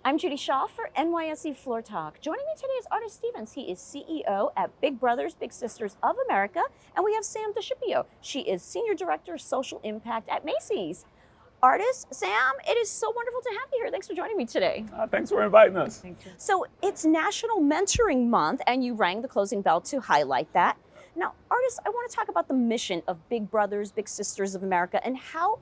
I'm Judy Shaw for NYSE Floor Talk. Joining me today is Artis Stevens. He is CEO at Big Brothers Big Sisters of America, and we have Sam Scipio. She is Senior Director of Social Impact at Macy's. Artis, Sam, it is so wonderful to have you here. Thanks for joining me today. Thanks for inviting us. Thank you. So it's National Mentoring Month, and you rang the closing bell to highlight that. Now, Artis, I want to talk about the mission of Big Brothers Big Sisters of America and how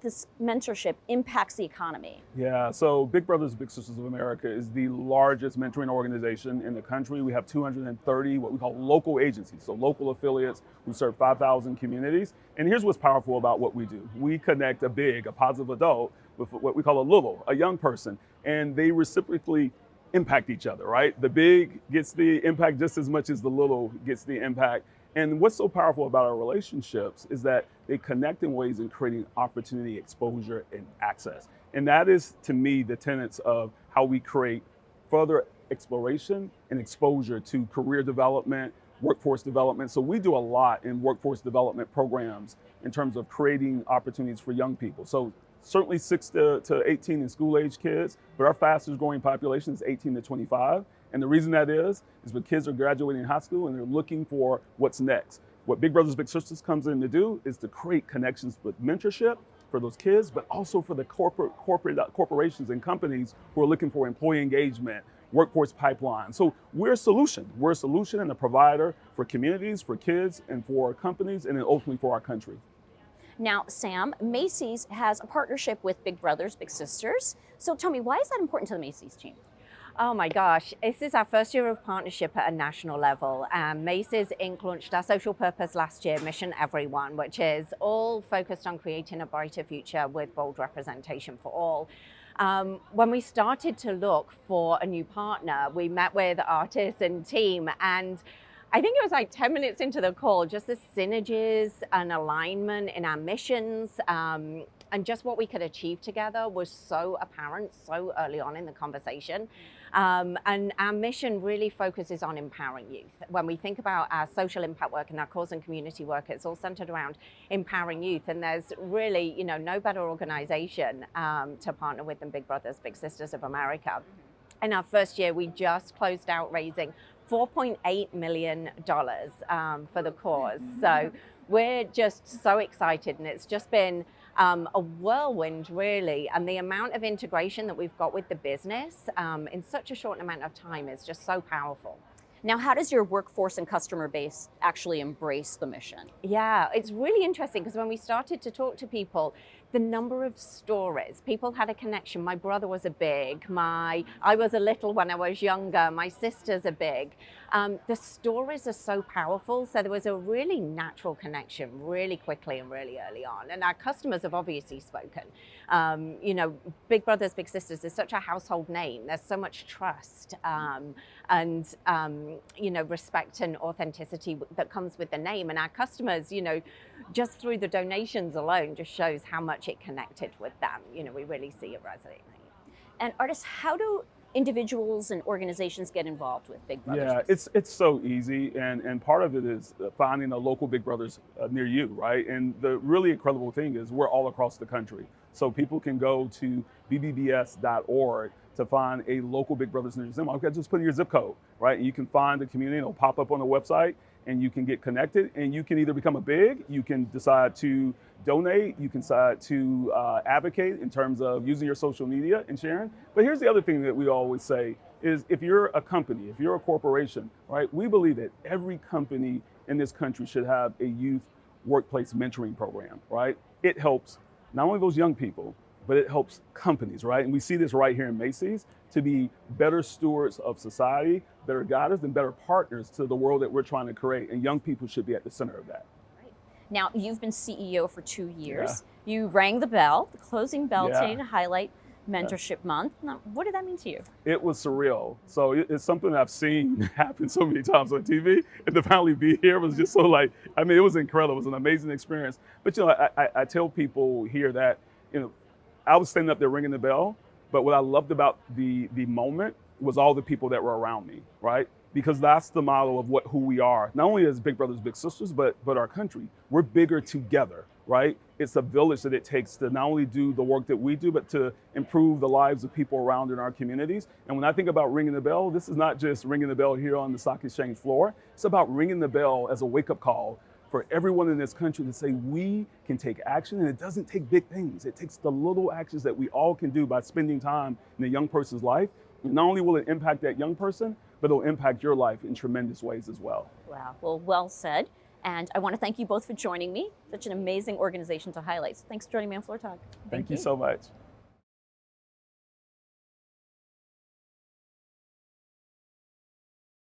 this mentorship impacts the economy. Yeah, so Big Brothers Big Sisters of America is the largest mentoring organization in the country. We have 230 what we call local agencies, so local affiliates who serve 5,000 communities. And here's what's powerful about what we do. We connect a positive adult, with what we call a young person, and they reciprocally impact each other, right? The big gets the impact just as much as the little gets the impact. And what's so powerful about our relationships is that they connect in ways in creating opportunity, exposure, and access. And that is, to me, the tenets of how we create further exploration and exposure to career development, workforce development. So we do a lot in workforce development programs in terms of creating opportunities for young people. So certainly 6 to 18 and school-age kids, but our fastest growing population is 18 to 25. And the reason that is when kids are graduating high school and they're looking for what's next. What Big Brothers Big Sisters comes in to do is to create connections with mentorship for those kids, but also for the corporations and companies who are looking for employee engagement, workforce pipeline. So we're a solution. We're a solution and a provider for communities, for kids, and for companies, and then ultimately for our country. Now, Sam, Macy's has a partnership with Big Brothers Big Sisters. So tell me, why is that important to the Macy's team? Oh my gosh, this is our first year of partnership at a national level. Macy's Inc. launched our social purpose last year, Mission Everyone, which is all focused on creating a brighter future with bold representation for all. When we started to look for a new partner, we met with Artis and team, and I think it was like 10 minutes into the call, just the synergies and alignment in our missions and just what we could achieve together was so apparent so early on in the conversation. And our mission really focuses on empowering youth. When we think about our social impact work and our cause and community work, it's all centered around empowering youth. And there's really, no better organization to partner with than Big Brothers Big Sisters of America. In our first year, we just closed out raising $4.8 million for the cause. So we're just so excited, and it's just been a whirlwind, really. And the amount of integration that we've got with the business in such a short amount of time is just so powerful. Now, how does your workforce and customer base actually embrace the mission? Yeah, it's really interesting because when we started to talk to people, the number of stories, people had a connection. My brother was a big, I was a little when I was younger, my sisters are big. The stories are so powerful. So there was a really natural connection really quickly and really early on. And our customers have obviously spoken. Big Brothers Big Sisters is such a household name. There's so much trust and respect and authenticity that comes with the name. And our customers, just through the donations alone, just shows how much it connected with them. We really see it resonating. And Artis, how do individuals and organizations get involved with Big Brothers? Yeah, it's so easy, and part of it is finding a local Big Brothers near you, right? And the really incredible thing is we're all across the country. So people can go to bbbs.org to find a local Big Brothers near them. Okay, just put in your zip code, right? And you can find the community, it'll pop up on the website, and you can get connected, and you can either become a big, you can decide to donate, you can decide to advocate in terms of using your social media and sharing. But here's the other thing that we always say is if you're a company, if you're a corporation, right, we believe that every company in this country should have a youth workplace mentoring program, right? It helps not only those young people, but it helps companies, right? And we see this right here in Macy's to be better stewards of society, better guiders, and better partners to the world that we're trying to create. And young people should be at the center of that. Right. Now, you've been CEO for 2 years. Yeah. You rang the bell, the closing bell today to highlight Mentorship Month. Now, what did that mean to you? It was surreal. So it's something I've seen happen so many times on TV, and to finally be here was just so it was incredible. It was an amazing experience. But I tell people here that, I was standing up there ringing the bell, but what I loved about the moment was all the people that were around me, right? Because that's the model of who we are, not only as Big Brothers Big Sisters, but our country. We're bigger together, right? it's a village that it takes to not only do the work that we do, but to improve the lives of people around in our communities. And when I think about ringing the bell, this is not just ringing the bell here on the stock exchange floor. It's about ringing the bell as a wake-up call for everyone in this country to say we can take action, and it doesn't take big things. It takes the little actions that we all can do by spending time in a young person's life. And not only will it impact that young person, but it'll impact your life in tremendous ways as well. Wow, well said. And I want to thank you both for joining me. Such an amazing organization to highlight. So thanks for joining me on Floor Talk. Thank you so much.